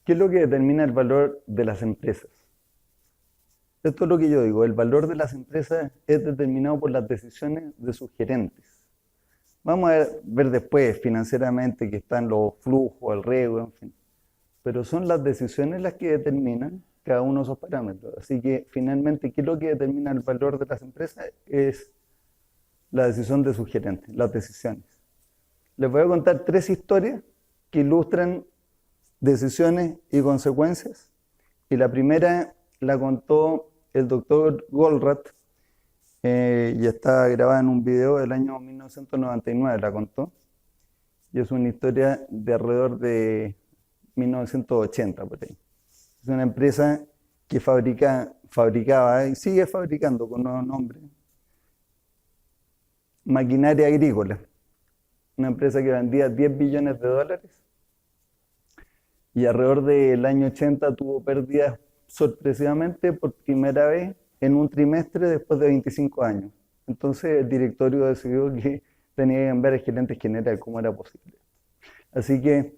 ¿Qué es lo que determina el valor de las empresas? Esto es lo que yo digo, el valor de las empresas es determinado por las decisiones de sus gerentes. Vamos a ver después financieramente que están los flujos, el riesgo, en fin. Pero son las decisiones las que determinan cada uno de esos parámetros. Así que finalmente, ¿qué es lo que determina el valor de las empresas? Es la decisión de sus gerentes, las decisiones. Les voy a contar tres historias que ilustran decisiones y consecuencias. Y la primera la contó el doctor Goldratt y está grabada en un video del año 1999, la contó. Y es una historia de alrededor de 1980, por ahí. Es una empresa que fabricaba y sigue fabricando con nuevos nombres maquinaria agrícola. Una empresa que vendía 10 billones de dólares y alrededor del año 80 tuvo pérdidas sorpresivamente por primera vez en un trimestre después de 25 años. Entonces el directorio decidió que tenía que cambiar el gerente general, cómo era posible. Así que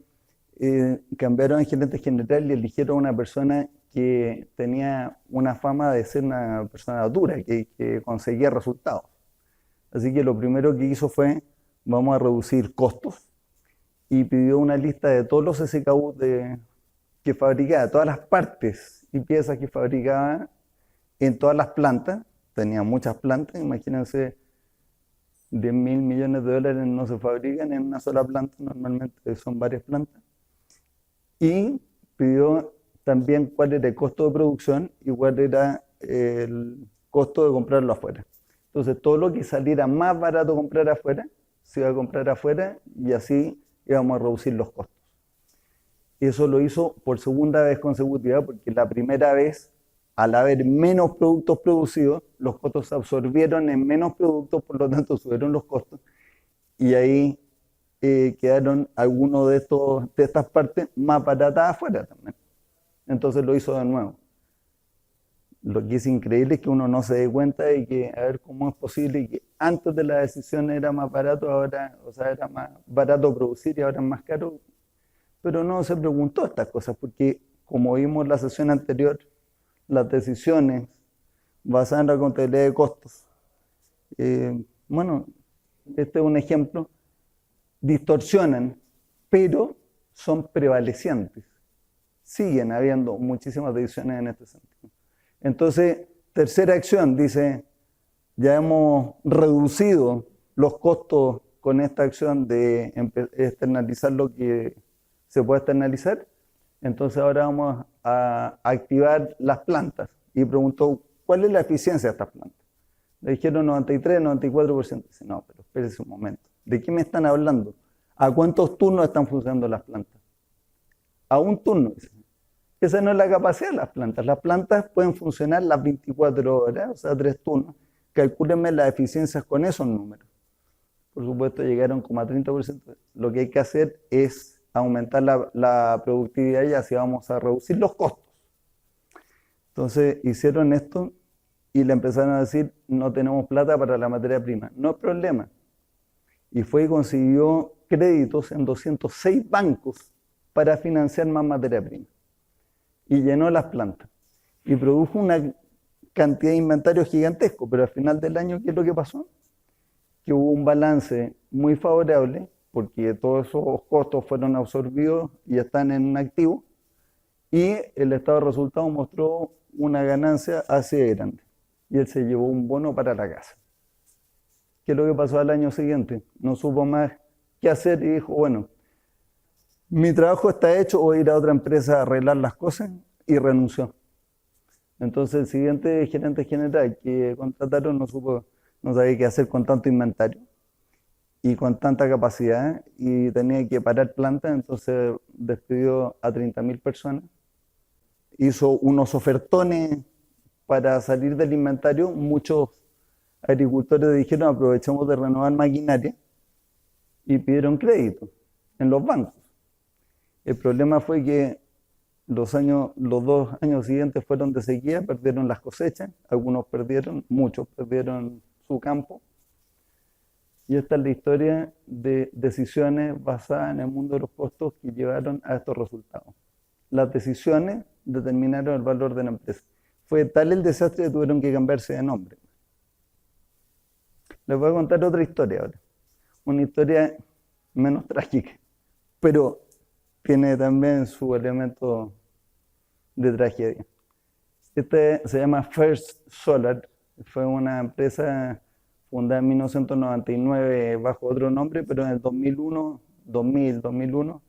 cambiaron al gerente general y eligieron a una persona que tenía una fama de ser una persona dura, que conseguía resultados. Así que lo primero que hizo fue, vamos a reducir costos, y pidió una lista de todos los SKU que fabricaba, todas las partes y piezas que fabricaba en todas las plantas. Tenía muchas plantas, imagínense, 10.000 millones de dólares no se fabrican en una sola planta, normalmente son varias plantas. Y pidió también cuál era el costo de producción y cuál era el costo de comprarlo afuera. Entonces, todo lo que saliera más barato comprar afuera, se iba a comprar afuera y así íbamos a reducir los costos. Y eso lo hizo por segunda vez consecutiva, porque la primera vez, al haber menos productos producidos, los costos se absorbieron en menos productos, por lo tanto subieron los costos, y ahí quedaron algunos de estas partes más baratas afuera también. Entonces lo hizo de nuevo. Lo que es increíble es que uno no se dé cuenta de que, a ver cómo es posible que antes de la decisión era más barato, ahora, o sea, era más barato producir y ahora es más caro. Pero no se preguntó estas cosas, porque como vimos en la sesión anterior, las decisiones basadas en la contabilidad de costos, bueno, este es un ejemplo, distorsionan, pero son prevalecientes. Siguen habiendo muchísimas decisiones en este sentido. Entonces, tercera acción, dice, ya hemos reducido los costos con esta acción de externalizar lo que se puede externalizar. Entonces ahora vamos a activar las plantas. Y preguntó, ¿cuál es la eficiencia de estas plantas? Le dijeron 93, 94%. Dice, no, pero espérese un momento. ¿De qué me están hablando? ¿A cuántos turnos están funcionando las plantas? A un turno. Dice. Esa no es la capacidad de las plantas. Las plantas pueden funcionar las 24 horas, o sea, 3 turnos. Calcúlenme las eficiencias con esos números. Por supuesto, llegaron como a 30%. Lo que hay que hacer es aumentar la productividad y así vamos a reducir los costos. Entonces hicieron esto y le empezaron a decir, no tenemos plata para la materia prima. No es problema. Y fue y consiguió créditos en 206 bancos para financiar más materia prima. Y llenó las plantas. Y produjo una cantidad de inventario gigantesco, pero al final del año, ¿qué es lo que pasó? Que hubo un balance muy favorable, porque todos esos costos fueron absorbidos y están en un activo, y el estado de resultados mostró una ganancia así de grande. Y él se llevó un bono para la casa. ¿Qué es lo que pasó al año siguiente? No supo más qué hacer y dijo, bueno, mi trabajo está hecho, voy a ir a otra empresa a arreglar las cosas, y renunció. Entonces el siguiente gerente general que contrataron no sabía qué hacer con tanto inventario y con tanta capacidad y tenía que parar plantas, entonces despidió a 30.000 personas. Hizo unos ofertones para salir del inventario. Muchos agricultores dijeron aprovechemos de renovar maquinaria y pidieron crédito en los bancos. El problema fue que los 2 años siguientes fueron de sequía, perdieron las cosechas, algunos perdieron, muchos perdieron su campo. Y esta es la historia de decisiones basadas en el mundo de los costos que llevaron a estos resultados. las decisiones determinaron el valor de la empresa. Fue tal el desastre que tuvieron que cambiarse de nombre. Les voy a contar otra historia ahora. Una historia menos trágica, pero tiene también su elemento de tragedia. Este se llama First Solar. Fue una empresa fundada en 1999 bajo otro nombre, pero en el 2001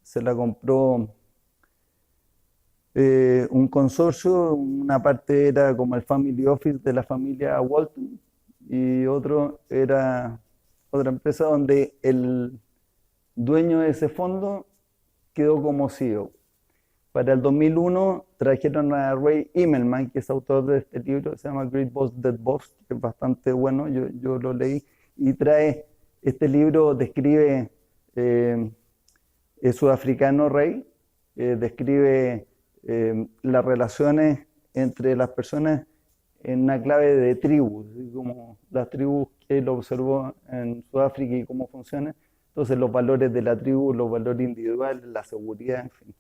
se la compró un consorcio. Una parte era como el family office de la familia Walton y otro era otra empresa donde el dueño de ese fondo quedó como CEO. Para el 2001 trajeron a Ray Immelman, que es autor de este libro, que se llama Great Boss, Dead Boss, que es bastante bueno, yo lo leí, y trae, este libro describe, es sudafricano Ray, describe las relaciones entre las personas en una clave de tribus, como las tribus que él observó en Sudáfrica y cómo funcionan, entonces los valores de la tribu, los valores individuales, la seguridad, en fin.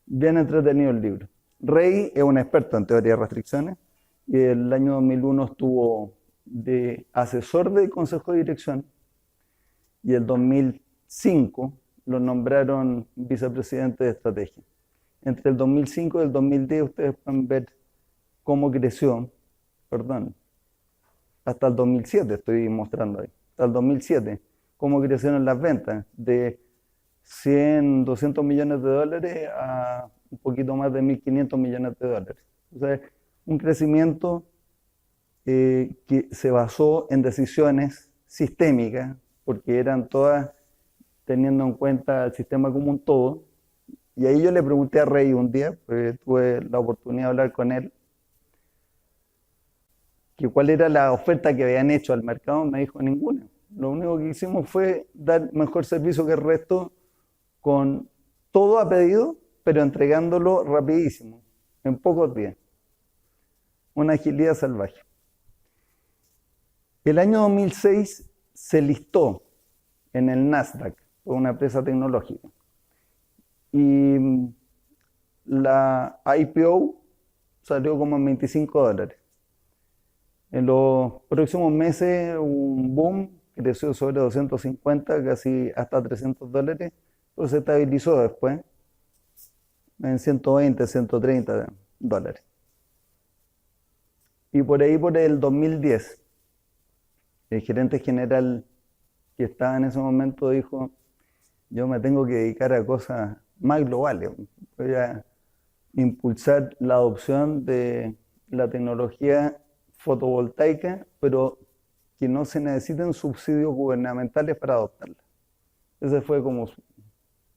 Bien entretenido el libro. Ray es un experto en teoría de restricciones y el año 2001 estuvo de asesor del consejo de dirección y el 2005 lo nombraron vicepresidente de estrategia. Entre el 2005 y el 2010 ustedes pueden ver cómo creció, hasta el 2007 estoy mostrando ahí, hasta el 2007, cómo crecieron las ventas de 100, 200 millones de dólares a un poquito más de 1.500 millones de dólares. O sea, un crecimiento que se basó en decisiones sistémicas, porque eran todas teniendo en cuenta el sistema como un todo. Y ahí yo le pregunté a Ray un día, pues tuve la oportunidad de hablar con él, que cuál era la oferta que habían hecho al mercado. Me dijo ninguna. Lo único que hicimos fue dar mejor servicio que el resto, con todo a pedido, pero entregándolo rapidísimo, en pocos días. Una agilidad salvaje. El año 2006 se listó en el Nasdaq, una empresa tecnológica. Y la IPO salió como en $25. En los próximos meses un boom, creció sobre 250, casi hasta $300. Pues se estabilizó después en 120, $130. Y por ahí, por el 2010, el gerente general que estaba en ese momento dijo: yo me tengo que dedicar a cosas más globales. Voy a impulsar la adopción de la tecnología fotovoltaica, pero que no se necesiten subsidios gubernamentales para adoptarla. Esa fue como su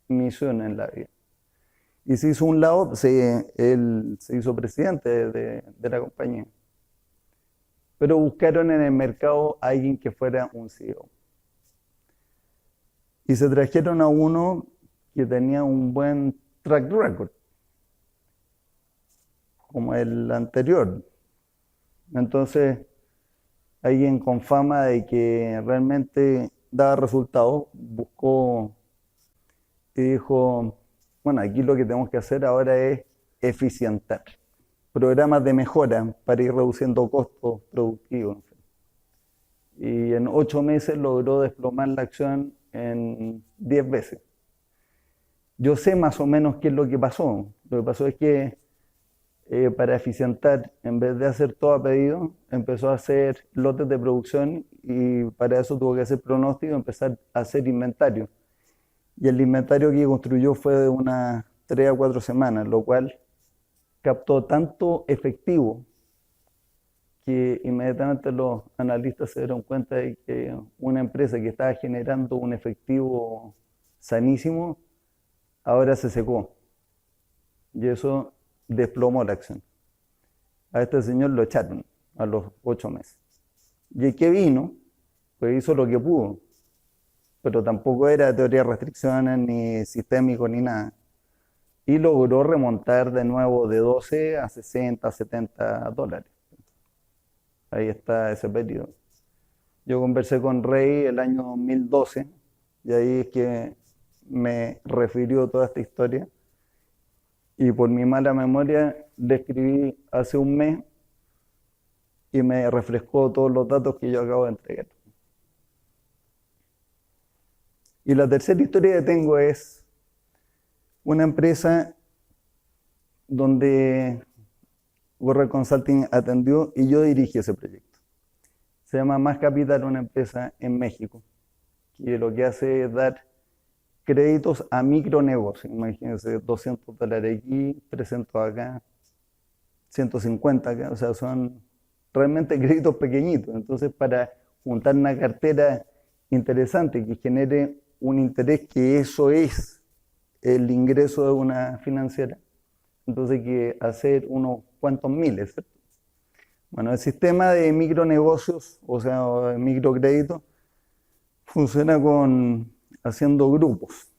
misión en la vida. Y se hizo un lado, él se hizo presidente de la compañía. Pero buscaron en el mercado a alguien que fuera un CEO. Y se trajeron a uno que tenía un buen track record, como el anterior. Entonces, alguien con fama de que realmente daba resultados, buscó y dijo: bueno, aquí lo que tenemos que hacer ahora es eficientar programas de mejora para ir reduciendo costos productivos. Y en 8 meses logró desplomar la acción en 10 veces. Yo sé más o menos qué es lo que pasó. Lo que pasó es que para eficientar, en vez de hacer todo a pedido, empezó a hacer lotes de producción y para eso tuvo que hacer pronóstico y empezar a hacer inventario. Y el inventario que construyó fue de unas 3 a 4 semanas, lo cual captó tanto efectivo que inmediatamente los analistas se dieron cuenta de que una empresa que estaba generando un efectivo sanísimo, ahora se secó. Y eso desplomó la acción. A este señor lo echaron a los 8 meses. Y el que vino, pues hizo lo que pudo, pero tampoco era teoría de restricciones, ni sistémico, ni nada. Y logró remontar de nuevo de 12 a 60, $70. Ahí está ese periodo. Yo conversé con Ray el año 2012 y ahí es que me refirió toda esta historia. y por mi mala memoria le escribí hace un mes y me refrescó todos los datos que yo acabo de entregar. Y la tercera historia que tengo es una empresa donde Worrell Consulting atendió y yo dirigí ese proyecto. Se llama Más Capital, una empresa en México, que lo que hace es dar créditos a micronegocios. Imagínense, $200 aquí, 300 acá, 150 acá, o sea, son realmente créditos pequeñitos. Entonces, para juntar una cartera interesante que genere un interés, que eso es el ingreso de una financiera, entonces hay que hacer unos cuantos miles, ¿cierto? Bueno, el sistema de micronegocios, o sea, de microcréditos, funciona haciendo grupos.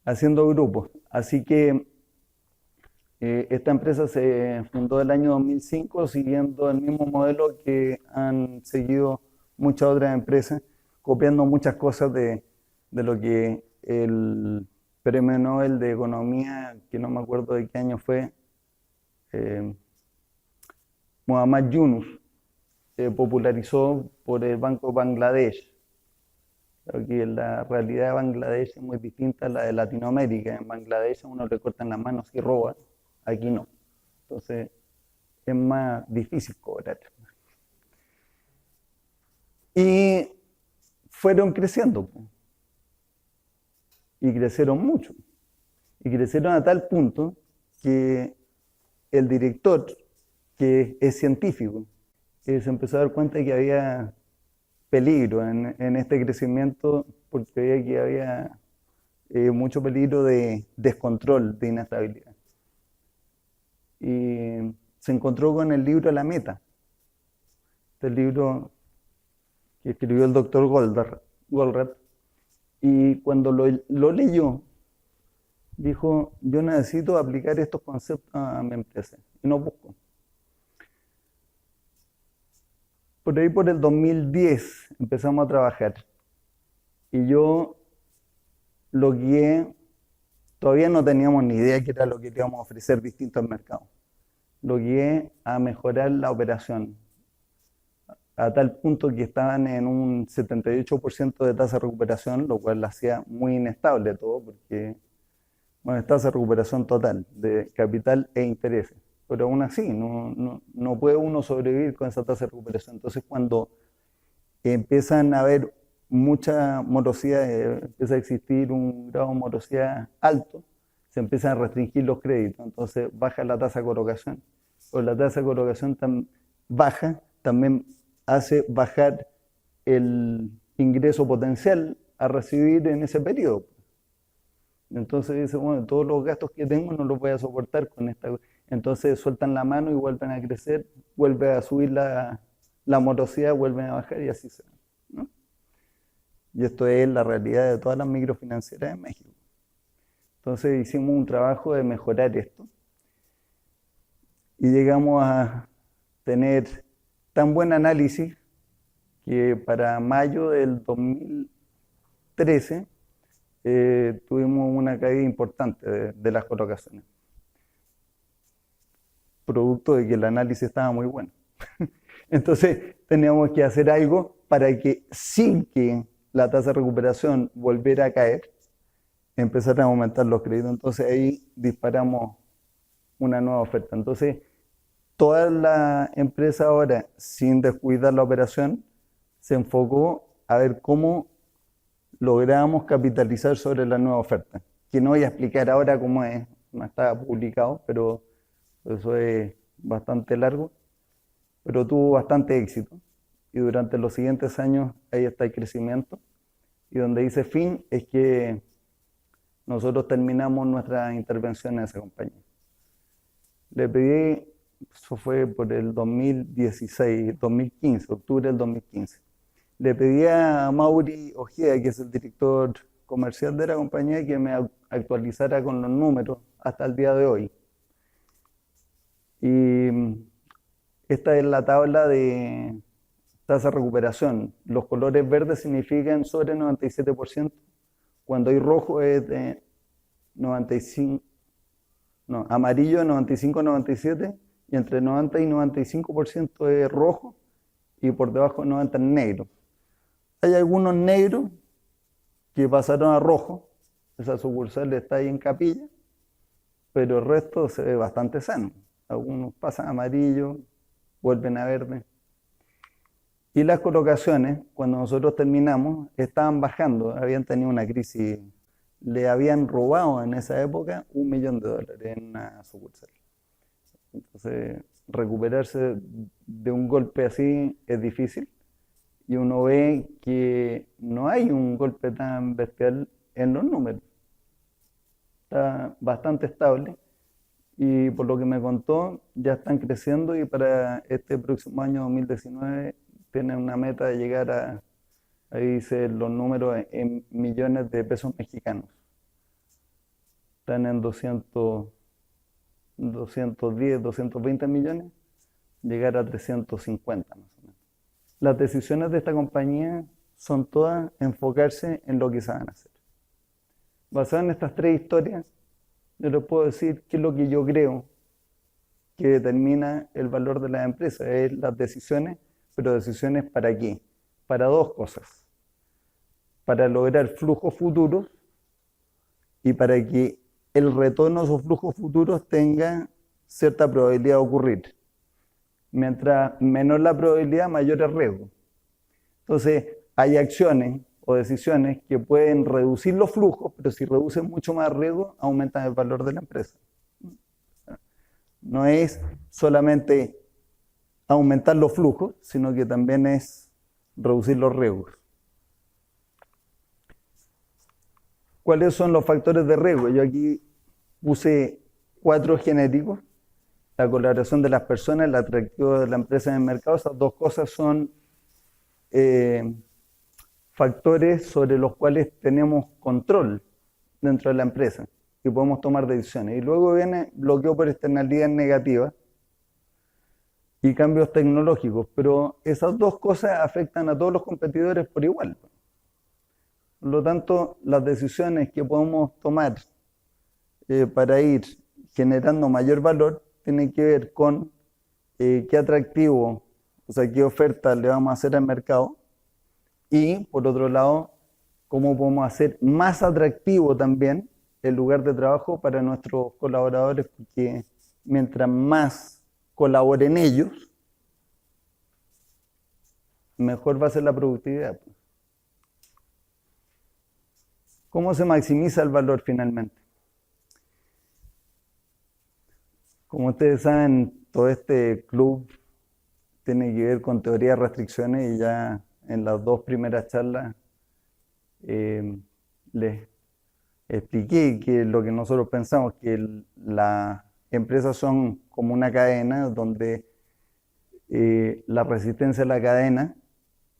Haciendo grupos. Así que esta empresa se fundó el año 2005 siguiendo el mismo modelo que han seguido muchas otras empresas, copiando muchas cosas de lo que el Premio Nobel de Economía, que no me acuerdo de qué año fue, Muhammad Yunus, popularizó por el Banco Bangladesh. Creo que la realidad de Bangladesh es muy distinta a la de Latinoamérica. En Bangladesh a uno le cortan las manos y roba, aquí no. Entonces es más difícil cobrar. Y fueron creciendo. Y crecieron mucho. Y crecieron a tal punto que el director, que es científico, se empezó a dar cuenta de que había peligro en este crecimiento, porque veía que había mucho peligro de descontrol, de inestabilidad. Y se encontró con el libro La Meta, este que escribió el doctor Goldratt, y cuando lo leyó, dijo, yo necesito aplicar estos conceptos a mi empresa, y no busco. Por ahí por el 2010 empezamos a trabajar y yo lo guié, todavía no teníamos ni idea qué era lo que íbamos a ofrecer distintos mercados. Lo guié a mejorar la operación a tal punto que estaban en un 78% de tasa de recuperación, lo cual la hacía muy inestable todo, porque bueno, es tasa de recuperación total de capital e intereses. Pero aún así, no puede uno sobrevivir con esa tasa de recuperación. Entonces, cuando empiezan a haber mucha morosidad, empieza a existir un grado de morosidad alto, se empiezan a restringir los créditos. Entonces, baja la tasa de colocación. O la tasa de colocación baja, también hace bajar el ingreso potencial a recibir en ese periodo. Entonces dice, bueno, todos los gastos que tengo no los voy a soportar con esta. Entonces sueltan la mano y vuelven a crecer, vuelve a subir la morosidad, vuelven a bajar y así se va, ¿no? Y esto es la realidad de todas las microfinancieras en México. Entonces hicimos un trabajo de mejorar esto y llegamos a tener tan buen análisis que para mayo del 2013 tuvimos una caída importante de las colocaciones, producto de que el análisis estaba muy bueno. Entonces teníamos que hacer algo para que, sin que la tasa de recuperación volviera a caer, empezaran a aumentar los créditos. Entonces ahí disparamos una nueva oferta. Entonces toda la empresa ahora, sin descuidar la operación, se enfocó a ver cómo logramos capitalizar sobre la nueva oferta, que no voy a explicar ahora cómo es, no está publicado, pero eso es bastante largo, pero tuvo bastante éxito. Y durante los siguientes años ahí está el crecimiento. Y donde dice fin es que nosotros terminamos nuestra intervención en esa compañía. Le pedí, eso fue por el 2016, 2015, octubre del 2015. Le pedí a Mauri Ojeda, que es el director comercial de la compañía, que me actualizara con los números hasta el día de hoy. Y esta es la tabla de tasa de recuperación. Los colores verdes significan sobre 97%, cuando hay rojo es de 95, No, amarillo 95-97 y entre 90 y 95% es rojo y por debajo 90 es negro. Hay algunos negros que pasaron a rojo, esa sucursal está ahí en Capilla, pero el resto se ve bastante sano. Algunos pasan a amarillo, vuelven a verde. Y las colocaciones, cuando nosotros terminamos, estaban bajando, habían tenido una crisis, le habían robado en esa época $1 millón en una sucursal. Entonces, recuperarse de un golpe así es difícil y uno ve que no hay un golpe tan bestial en los números. Está bastante estable y por lo que me contó ya están creciendo y para este próximo año 2019 tienen una meta de llegar a, ahí dice los números en millones de pesos mexicanos. Están en 210, 220 millones, llegar a 350 más o menos. Las decisiones de esta compañía son todas enfocarse en lo que saben hacer. Basado en estas tres historias, yo les puedo decir qué es lo que yo creo que determina el valor de las empresas. Es las decisiones, pero decisiones ¿para qué? Para dos cosas. Para lograr flujos futuros y para que el retorno a esos flujos futuros tenga cierta probabilidad de ocurrir. Mientras menor la probabilidad, mayor el riesgo. Entonces, hay acciones o decisiones que pueden reducir los flujos, pero si reducen mucho más riesgo, aumentan el valor de la empresa. No es solamente aumentar los flujos, sino que también es reducir los riesgos. ¿Cuáles son los factores de riesgo? Yo aquí puse 4 genéricos. La colaboración de las personas, el atractivo de la empresa en el mercado. Esas dos cosas son factores sobre los cuales tenemos control dentro de la empresa y podemos tomar decisiones. Y luego viene bloqueo por externalidades negativas y cambios tecnológicos, pero esas dos cosas afectan a todos los competidores por igual. Por lo tanto, las decisiones que podemos tomar para ir generando mayor valor tienen que ver con qué atractivo, o sea, qué oferta le vamos a hacer al mercado y, por otro lado, cómo podemos hacer más atractivo también el lugar de trabajo para nuestros colaboradores, porque mientras más colaboren ellos, mejor va a ser la productividad. ¿Cómo se maximiza el valor finalmente? Como ustedes saben, todo este club tiene que ver con teoría de restricciones y ya en las 2 primeras charlas les expliqué que lo que nosotros pensamos, que las empresas son como una cadena donde la resistencia a la cadena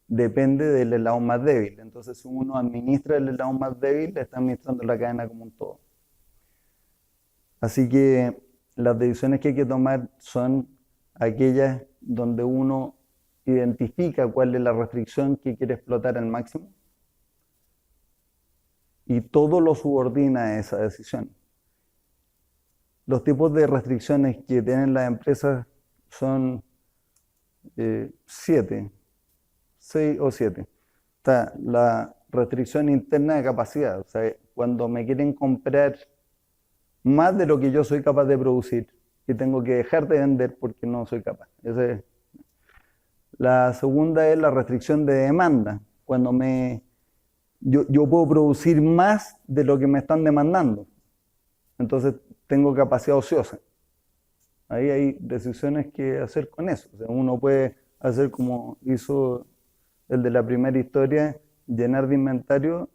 depende del eslabón más débil. Entonces, si uno administra el eslabón más débil, está administrando la cadena como un todo. Así que las decisiones que hay que tomar son aquellas donde uno identifica cuál es la restricción que quiere explotar al máximo y todo lo subordina a esa decisión. Los tipos de restricciones que tienen las empresas son 6 o 7. Está la restricción interna de capacidad, o sea, cuando me quieren comprar más de lo que yo soy capaz de producir y tengo que dejar de vender porque no soy capaz. La segunda es la restricción de demanda, cuando yo puedo producir más de lo que me están demandando, entonces tengo capacidad ociosa. Ahí hay decisiones que hacer con eso. O sea, uno puede hacer como hizo el de la primera historia, llenar de inventario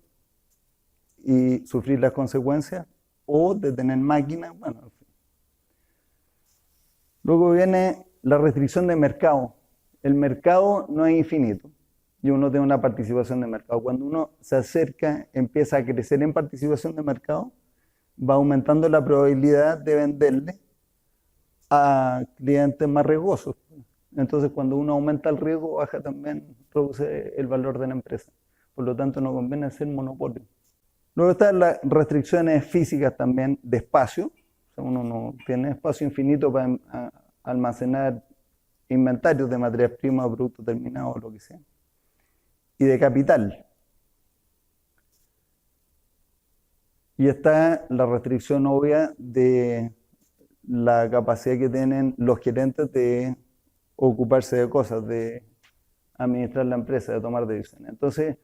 y sufrir las consecuencias, o de tener máquinas, bueno, en fin. Luego viene la restricción de mercado. El mercado no es infinito y uno tiene una participación de mercado. Cuando uno se acerca, empieza a crecer en participación de mercado, va aumentando la probabilidad de venderle a clientes más riesgosos. Entonces, cuando uno aumenta el riesgo, baja también, reduce el valor de la empresa. Por lo tanto, no conviene hacer monopolio. Luego están las restricciones físicas también de espacio, O sea, uno no tiene espacio infinito para almacenar inventarios de materias primas o productos terminados o lo que sea. Y de capital. Y está la restricción obvia de la capacidad que tienen los gerentes de ocuparse de cosas, de administrar la empresa, de tomar decisiones. Entonces,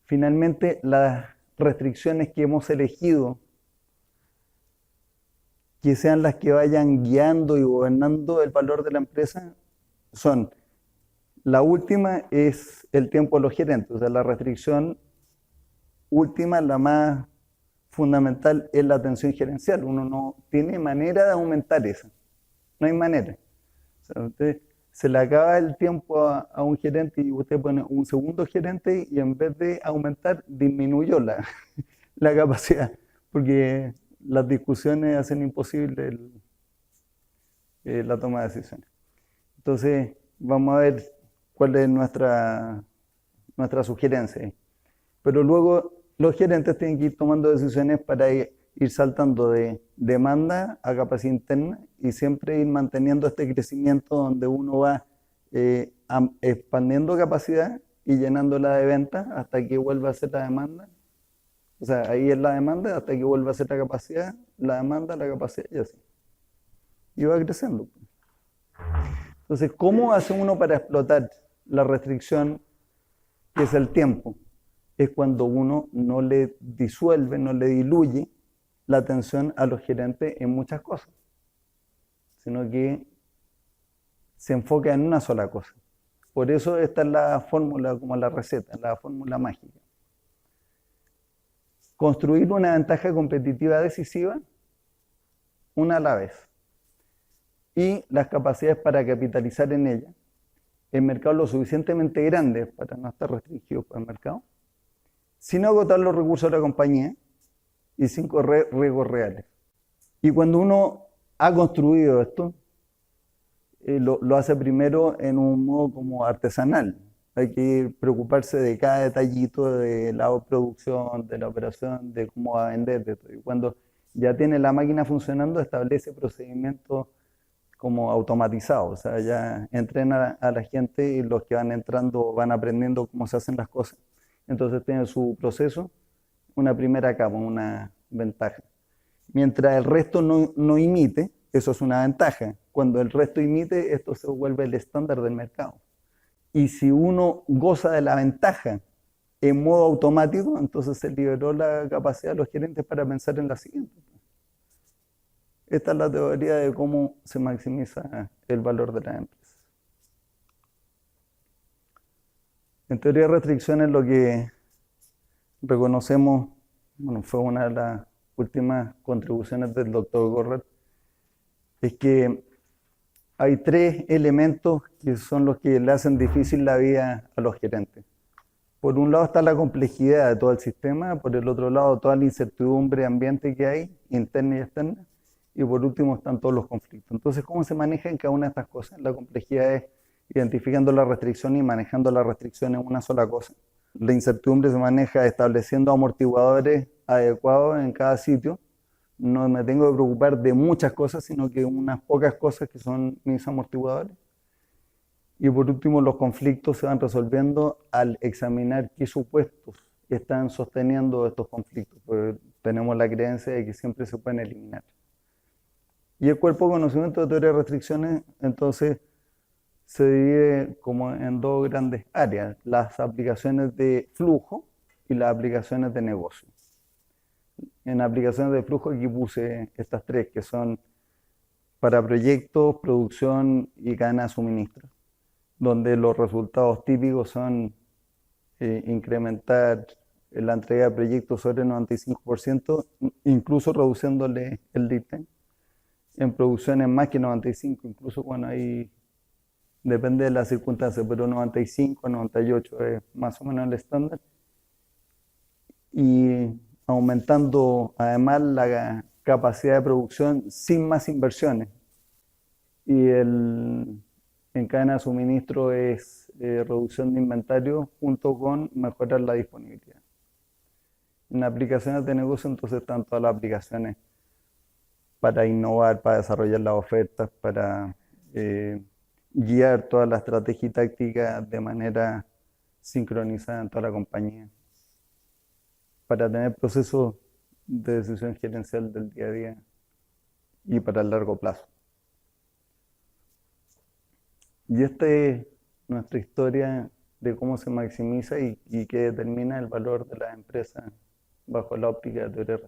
finalmente, las restricciones que hemos elegido, que sean las que vayan guiando y gobernando el valor de la empresa, son, la última es el tiempo de los gerentes, o sea, la restricción última, la más fundamental, es la atención gerencial. Uno no tiene manera de aumentar eso, no hay manera. O sea, usted se le acaba el tiempo a un gerente y usted pone un segundo gerente y en vez de aumentar, disminuyó la capacidad, porque las discusiones hacen imposible la toma de decisiones. Entonces, vamos a ver cuál es nuestra sugerencia. Pero luego los gerentes tienen que ir tomando decisiones para ir saltando de demanda a capacidad interna y siempre ir manteniendo este crecimiento donde uno va expandiendo capacidad y llenándola de ventas hasta que vuelva a ser la demanda. O sea, ahí es la demanda hasta que vuelva a ser la capacidad, la demanda, la capacidad y así. Y va creciendo. Entonces, ¿cómo hace uno para explotar la restricción que es el tiempo? Es cuando uno no le disuelve, no le diluye la atención a los gerentes en muchas cosas, sino que se enfoca en una sola cosa. Por eso esta es la fórmula, como la receta, la fórmula mágica. Construir una ventaja competitiva decisiva, una a la vez, y las capacidades para capitalizar en ella, en mercados lo suficientemente grandes para no estar restringidos por el mercado, sin agotar los recursos de la compañía y sin correr riesgos reales. Y cuando uno ha construido esto, lo hace primero en un modo como artesanal. Hay que preocuparse de cada detallito de la producción, de la operación, de cómo va a vender. De todo. Y cuando ya tiene la máquina funcionando, establece procedimientos como automatizados. O sea, ya entrena a la gente y los que van entrando van aprendiendo cómo se hacen las cosas. Entonces tiene su proceso, una primera capa, una ventaja. Mientras el resto no imite, eso es una ventaja. Cuando el resto imite, esto se vuelve el estándar del mercado. Y si uno goza de la ventaja en modo automático, entonces se liberó la capacidad de los gerentes para pensar en la siguiente. Esta es la teoría de cómo se maximiza el valor de la empresa. En teoría de restricciones lo que reconocemos, bueno, fue una de las últimas contribuciones del doctor Gorrell, es que hay tres elementos que son los que le hacen difícil la vida a los gerentes. Por un lado está la complejidad de todo el sistema, por el otro lado toda la incertidumbre ambiente que hay, interna y externa, y por último están todos los conflictos. Entonces, ¿cómo se manejan cada una de estas cosas? La complejidad es identificando la restricción y manejando la restricción en una sola cosa. La incertidumbre se maneja estableciendo amortiguadores adecuados en cada sitio. No me tengo que preocupar de muchas cosas, sino que unas pocas cosas que son mis amortiguadores. Y por último, los conflictos se van resolviendo al examinar qué supuestos están sosteniendo estos conflictos, porque tenemos la creencia de que siempre se pueden eliminar. Y el cuerpo de conocimiento de teoría de restricciones, entonces, se divide como en dos grandes áreas, las aplicaciones de flujo y las aplicaciones de negocio. En aplicaciones de flujo aquí puse estas tres, que son para proyectos, producción y cadena de suministro, donde los resultados típicos son incrementar la entrega de proyectos sobre el 95%, incluso reduciéndole el lead time. En producciones más que 95, incluso cuando hay, depende de las circunstancias, pero 95, 98 es más o menos el estándar. Y aumentando además la capacidad de producción sin más inversiones. Y en cadena de suministro es reducción de inventario junto con mejorar la disponibilidad. En aplicaciones de negocio entonces están todas las aplicaciones para innovar, para desarrollar las ofertas, para guiar toda la estrategia y táctica de manera sincronizada en toda la compañía, para tener procesos de decisión gerencial del día a día y para el largo plazo. Y esta es nuestra historia de cómo se maximiza y qué determina el valor de la empresa bajo la óptica de teoría